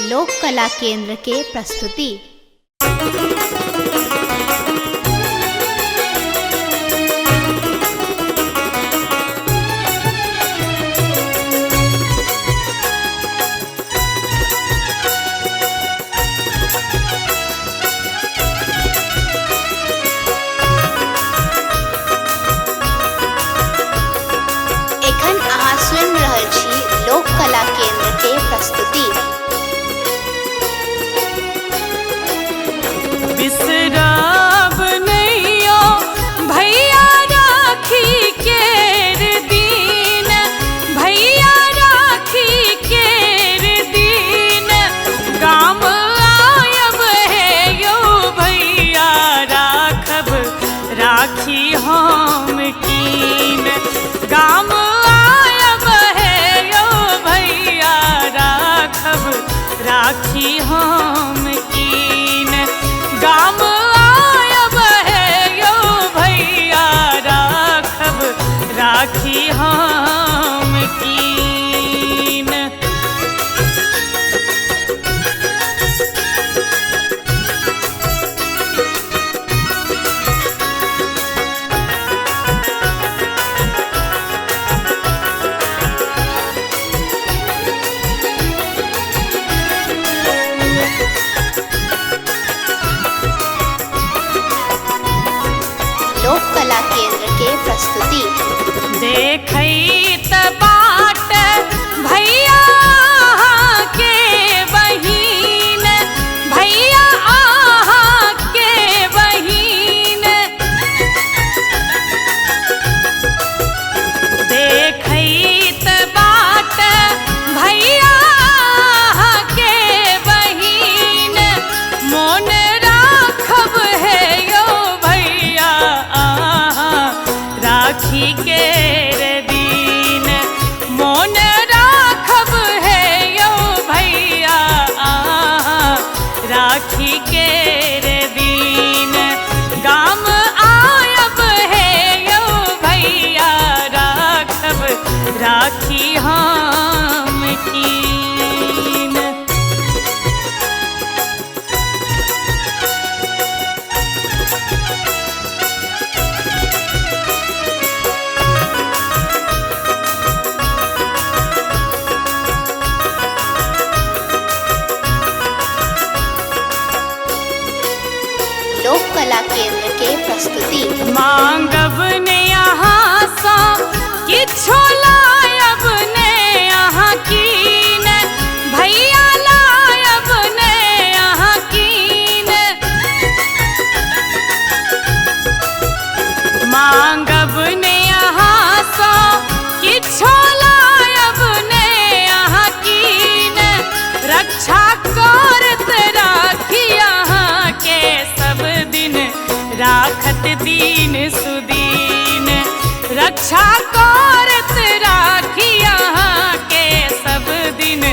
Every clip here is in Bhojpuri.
लोक कला केंद्र के प्रस्तुति। एखन अहाँ सुनि रहल छी लोक कला केंद्र के प्रस्तुति। बिसराब नैयो भैया राखी केर दीन, भैया राखी केर दीन, गाम आयब है यो भैया राखब राखी हम कीन, गाम आयब है यो भैया राखब राखी हम कीन, गाम आयब है यो भैया राखब राखी हम कीन। लोक कला केंद्र के प्रस्तुति। देखैत बाट भैया अहाँ के बहिन, भैया अहाँ के बहिन, देखैत बाट भैया अहाँ के बहिन, मोन राखब है यो भैया अहाँ राखी केर दीन, मोन राखब है यो भैया अहाँ राखी केर दीन, गाम आयब है यो भैया राखब राखी हम कीन। लोक कला केंद्र के प्रस्तुति। मांगब ने यहाँ सा किछो लायब ने यहाँ कीन, भैया लायब ने यहाँ कीन, मांगब ने यहाँ सा किछो लायब ने यहाँ कीन, रक्षा करत राखी यहाँ के सब दिन राखत दीन सुदीन, रक्षा करत राखी यहाँ के सब दिन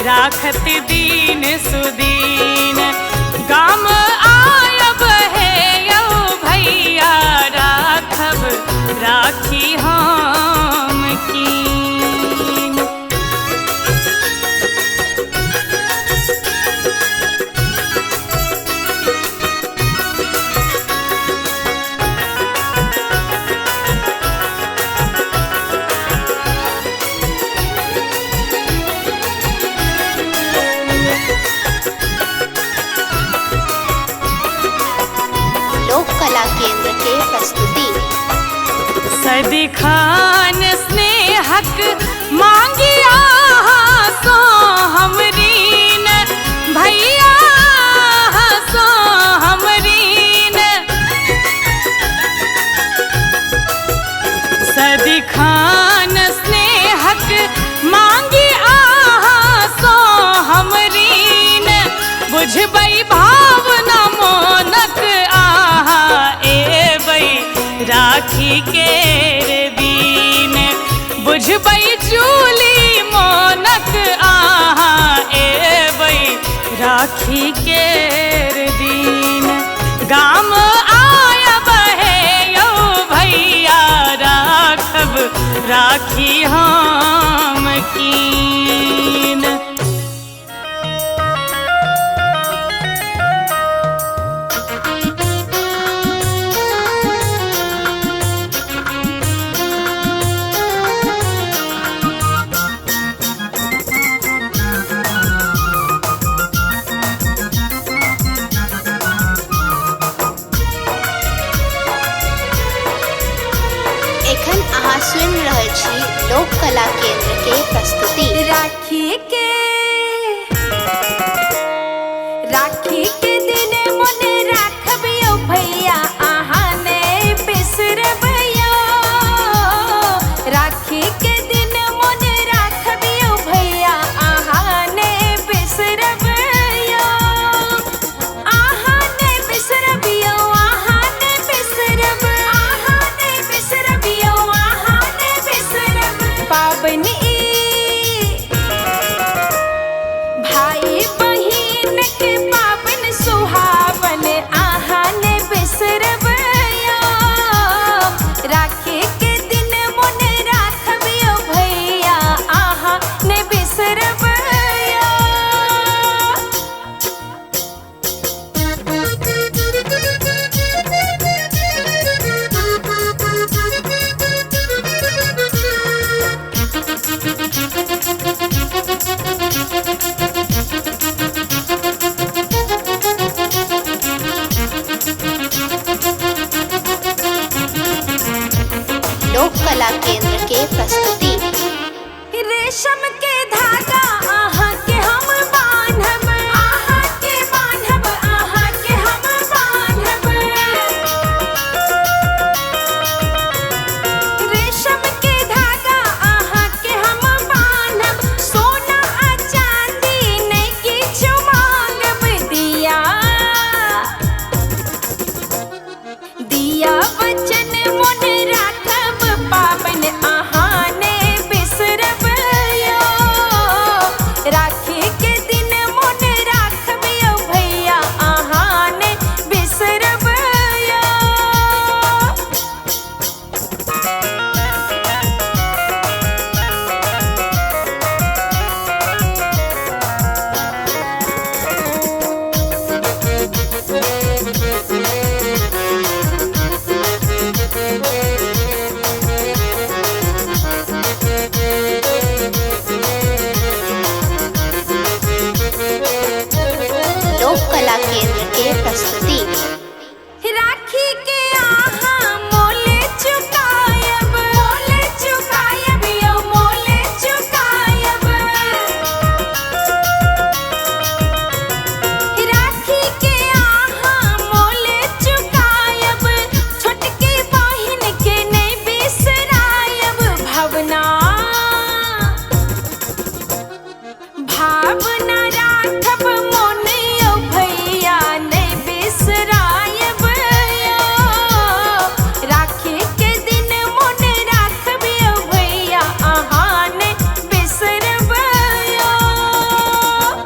राखत दीन सुदीन, गाम आयब है यो भैया राखब राखी हम कीन। लोक कला केंद्र के प्रस्तुति। सदिखान स्नेहक मांगिया सो हमरीन, भैया सो हमरीन, सदिखान स्नेहक मांगिया सो हमरीन, बुझबै भावना मोनक आहा एबै राखी केर दीन, बुझबै चूली मोनक आहा एबै राखी केर दीन, गाम आयब है यो भैया राखब राखी हम कीन। लोक कला केंद्र के प्रस्तुति। राखी के दिन मोने राखबियो भैया आहाने बिसरबियो। राखी के दिन मोने राखबियो भैया आहाने बिसरबियो। आहाने बिसरबियो आहाने बिसरब आहाने बिसरबियो आहाने बिसरब। पाबनी भाई बहिन के पावन सुहावन आहाने बिसरबियो। राखी के दिन मोने राखबियो भैया आहाने बिसरबियो। लोक कला केंद्र के प्रस्तुति। रेशम के धागा आहा के हम बांधब आहा के बांधब आहा के हम बांधब। रेशम के धागा आहा के हम बांधब। सोना आ चांदी नहीं किछु मांगब। दिया वचन मोने राखब पावन आहाने बिसरबियो। राखी के दिन मोने राखबियो भैया आहाने बिसरबियो। लोक कला केंद्र के प्रस्तुति। राखी के आहा मोले चुकायब यो मोले चुकायब। राखी के आहा मोले चुकायब। छोटकी बहिन के नहीं बिसरायब। भावना राखब मोने ओ भैया नहीं बिसरायब यो। राखी के दिन मोने राखबियो भैया आहाने बिसरबियो।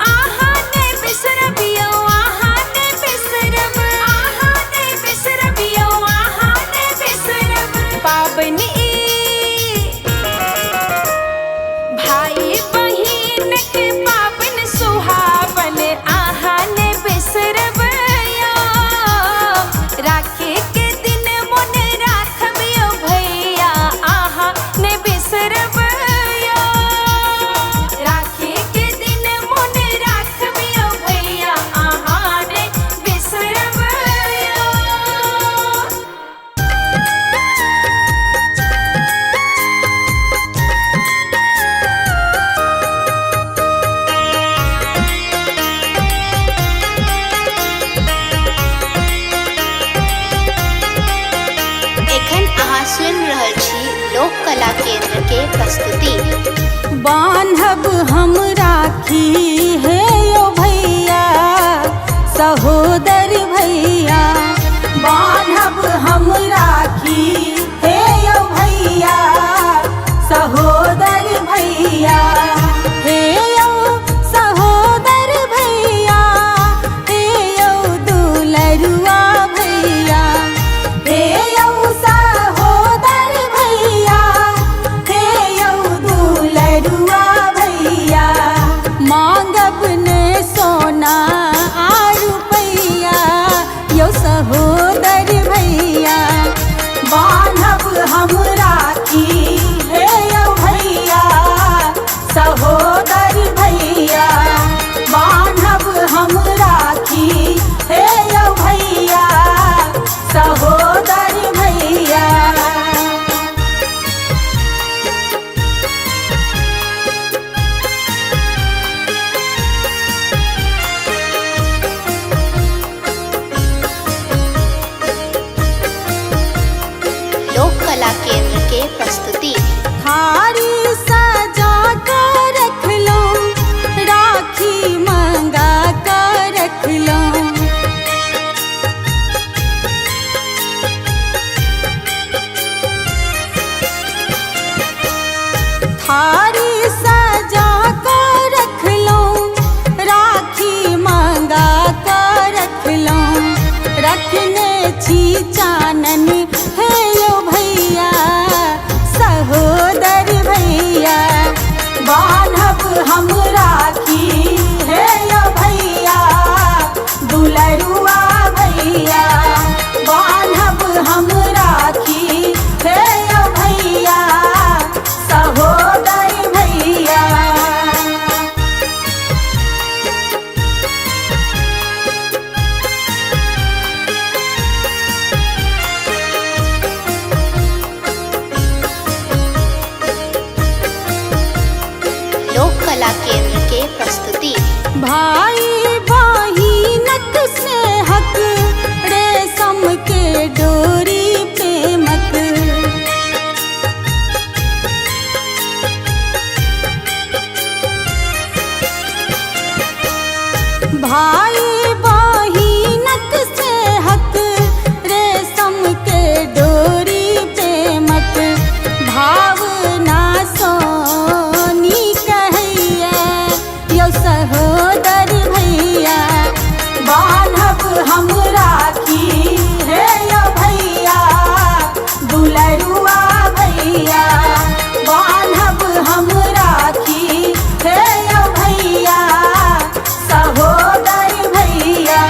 आहाने बिसरबियो आहाने बिसरब आहाने बिसरबियो आहाने बिसरब। पाबनी भाई बहिन के पावन सुहावन आहाने बिसरबियो। राखी के दिन मोने राखबियो भैया आहाने बिसरबियो। राखी के दिन मोने राखबियो भैया आहाने बिसरबियो। एखन अहाँ सुनि रहल छी लोक कला केंद्र के प्रस्तुति। बान्हब हम राखी हे यो भैया सहोदर भैया। बान्हब हम राखी हे यो भैया सहोदर भैया। हे यो सहोदर भैया हे यो दुलरुआ भैया। हे यो सहोदर भैया हे यो दुलरुआ भैया। मांगब ने सोना आ रुपैया यो सहोदर भैया। बान्हब हम राखी हे यो भैया सहोदर भैया। बान्हब हम राखी हे यो भैया सहोदर भैया। हम राखी हे यो भैया दुलरुआ भैया बान्हब हम राखी हे यो भैया सहोदर भैया। लोक कला केंद्र के प्रस्तुति। भाई बहिनक से हक रेशम के डोरी पे मत भाई बहिनक से हक रेशम के डोरी पे मत भावना सोनी कहिए यो सहोदर भैया बान्हब हम राखी हे यो भैया दुलरुआ भैया बान्हब हम राखी हे यो भैया सहोदर भैया।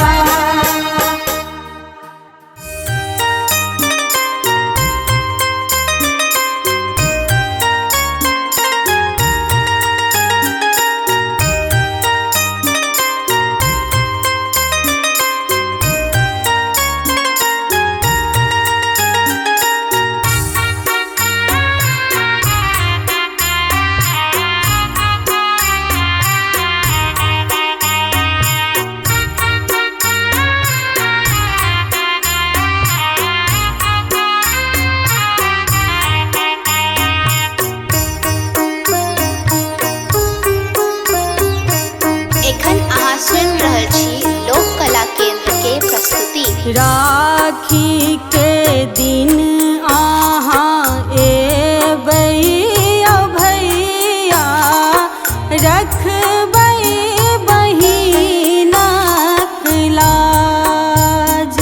एखन अहाँ सुनि रहल छी लोक कला केंद्र के प्रस्तुति। राखी के दिन अहाँ एबै ओ भैया रखबै बहिनक लाज।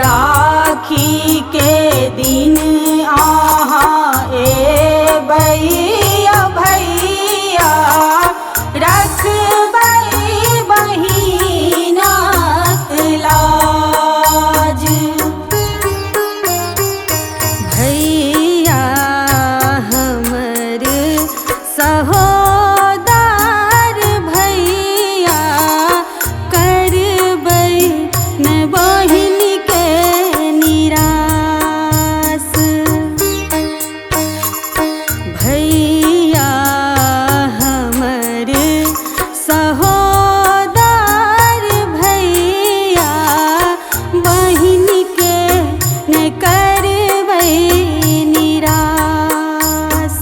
राखी के दिन अहाँ एबै ओ भैया रखबै बहिनक लाज। भैया हमर सहोदर भैया करबै न बहिन के निराश। भैया हमर सहोदर भैया बहिन के न करबै निराश।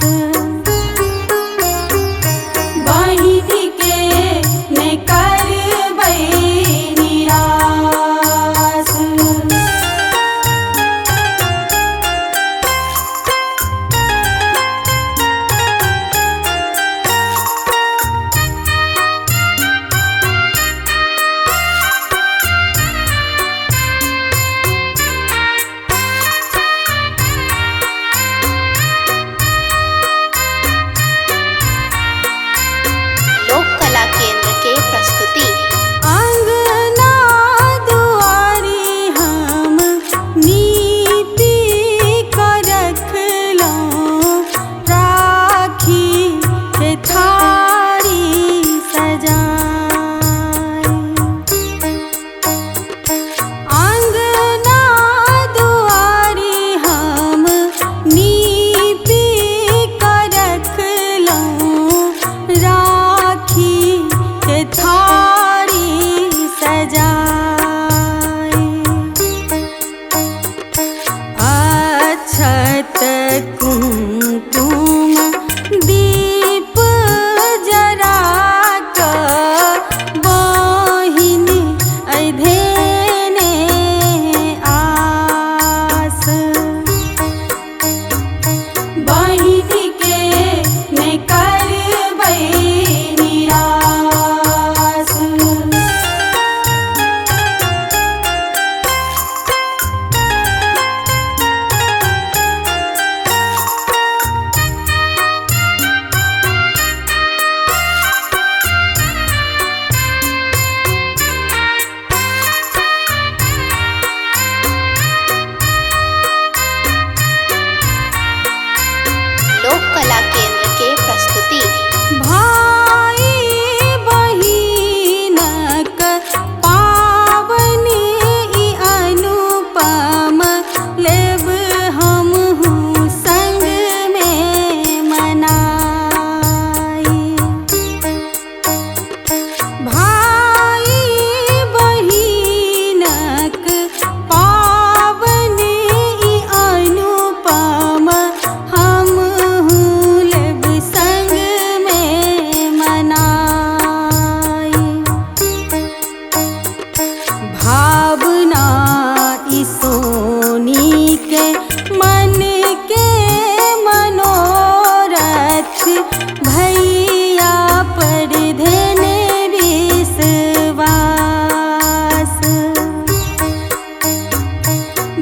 भैया पर धेने विश्वास।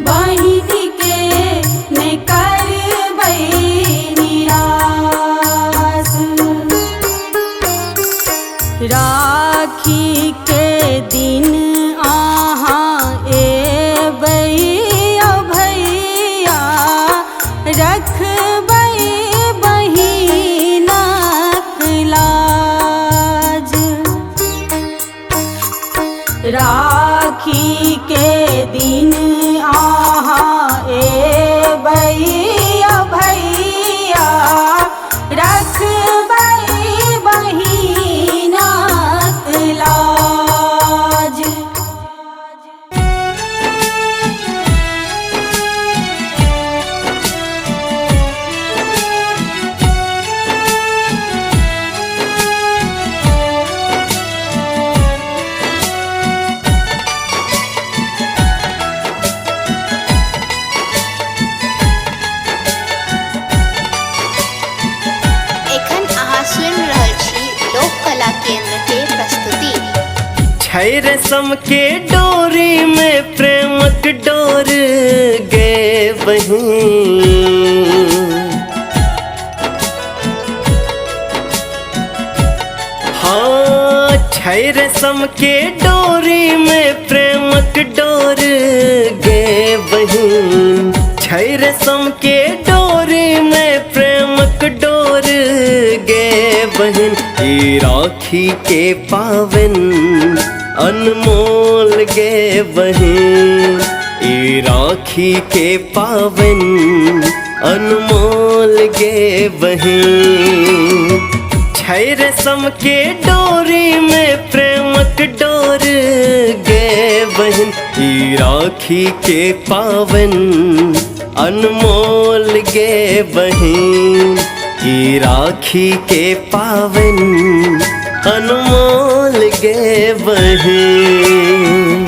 बहिन के ने करबै निराश। राखी के दिन अहाँ एबै ओ भैया, रखबै बहिनक लाज। राखी के दिन अहाँ एबै ओ भैया, रखबै बहिनक लाज। एखन अहाँ सुनि रहल छी लोक कला केंद्र के प्रस्तुति। छै रेशम के डोरी में प्रेमक डोर गे बहिन। हाँ, छै रेशम के डोरी में प्रेमक डोर गे बहिन। छै रेशम के डोरी में प्रेमक डोर गे बहिन। ई राखी के पावन अनमोल गे बहिन। ई राखी के पावन अनमोल गे बहिन। छै रेशम के डोरी में प्रेमक डोर गे बहिन। ई राखी के पावन अनमोल गे बहिन। ई राखी के पावन अनमोल गे बहिन।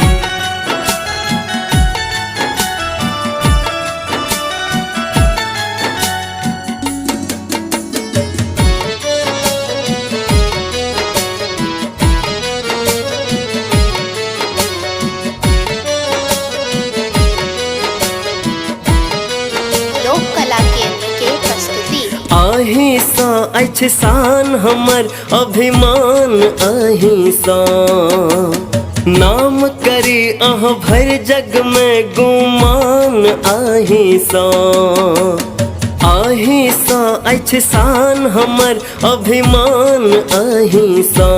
लोक कला केंद्र के प्रस्तुति। आही सा अछि शान हमर अभिमान। आही सा नाम करी अहाँ भर जग में गुमान। आही सा अछि शान हमर अभिमान। आही सा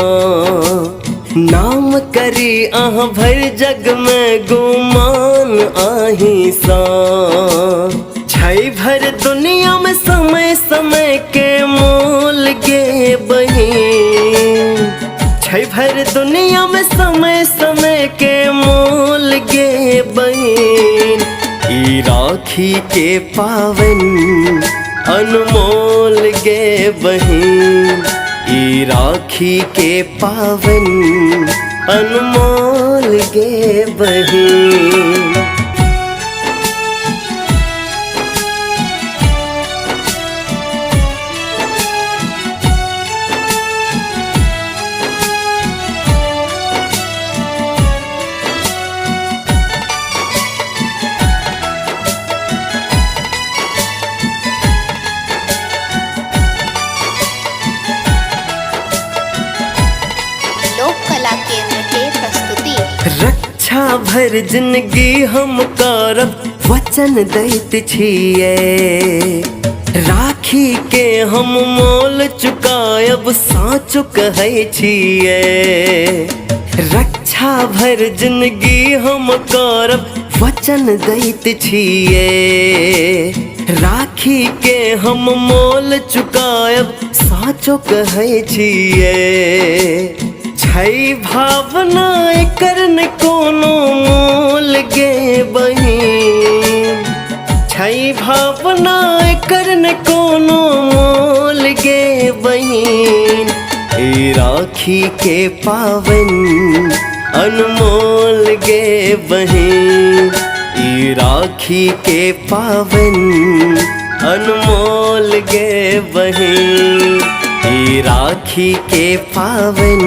नाम करी अहाँ भर जग में गुमान। आही सा छै भर दुनिया में समय समय के मोल गे बहिन। छै भर दुनिया में समय समय के मोल गे बहिन। ई राखी के पावन अनमोल गे बहिन। ई राखी के पावन अनमोल गे बहिन। लोक कला केंद्र के प्रस्तुति। रक्षा भर जिंदगी हम करब वचन दैत छियै। राखी के हम मोल चुकायब साँचो कहै छियै। रक्षा भर जिंदगी हम करब वचन दैत छियै। राखी के हम मोल चुकायब साँचो कहै छियै। छै भावना एकर न कोनो मोल गे बहिन। छै भावना एकर न कोनो मोल गे बहिन। ई राखी के पावन अनमोल गे बहिन। ई राखी के पावन अनमोल गे बहिन, ई राखी के पावन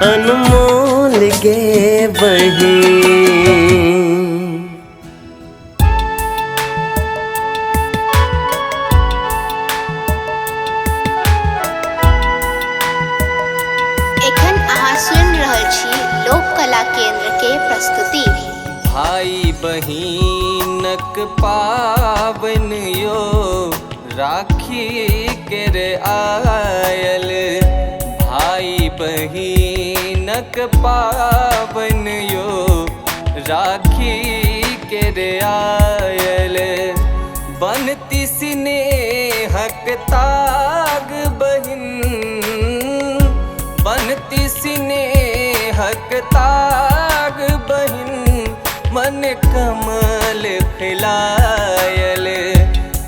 अनमोल गे बहिन। एखन अहाँ सुनि रहल छी लोक कला केंद्र के प्रस्तुति। भाई बहिनक पावन यो राखी के रे आयल। भाई बहिनक पावन यो राखी के रे आयल। बनती स्नेहक ताग बहिन, बनती स्नेहक ताग बहिन, मन कमल खिलायल।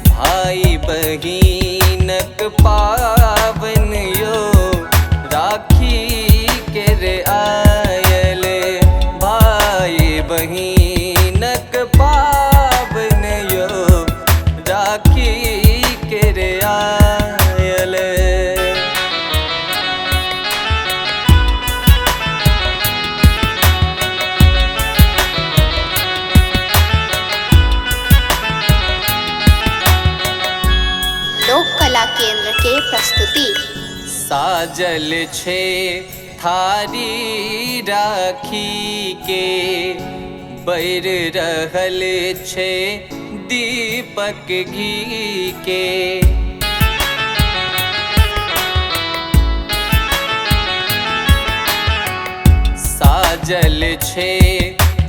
भाई बहिनक पावन यो राखी के रे आयल। भाई बहिनक पावन यो राखी के रे आयल। लोक कला केंद्र के प्रस्तुति। साजल छे थारी राखी के, बैर रहल छे दीपक घी के। साजल छे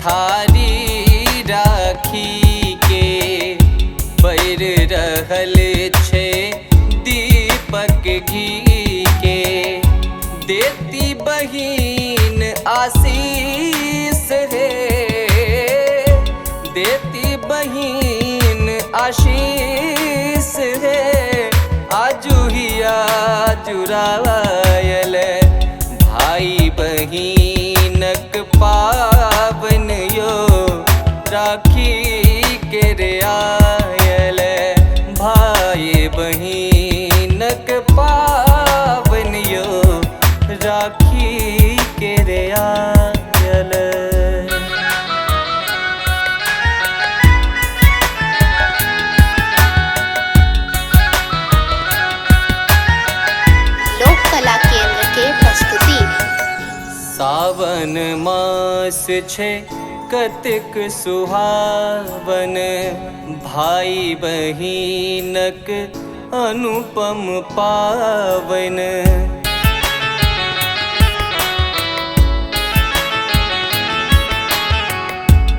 थारी राखी के, बैर रहल छे दीपक घी के। देती बहिन आशीष है, देती बहिन आशीष है। आजुहिया जुरायल। भाई बहिनक पावन यो राखी के रे आयल। भाई बहिनक पावन यो राखी के रे आयल। लोक कला केंद्र के प्रस्तुति। सावन मास छे कतिक सुहावन, भाई बहिनक अनुपम पावन।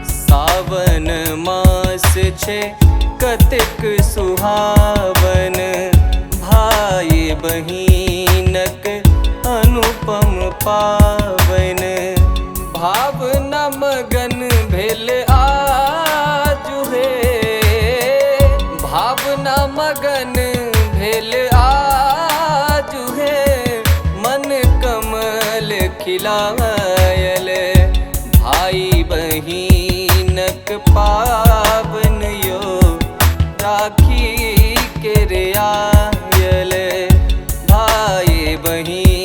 सावन मास छे कतिक सुहावन, भाई बहिनक अनुपम पावन। भावना मगन भेल आजु हे, भावना मगन भेल आजु हे। मन कमल खिलायल। भाई बहिनक पावन यो राखी के रे आयल। भाई बहिन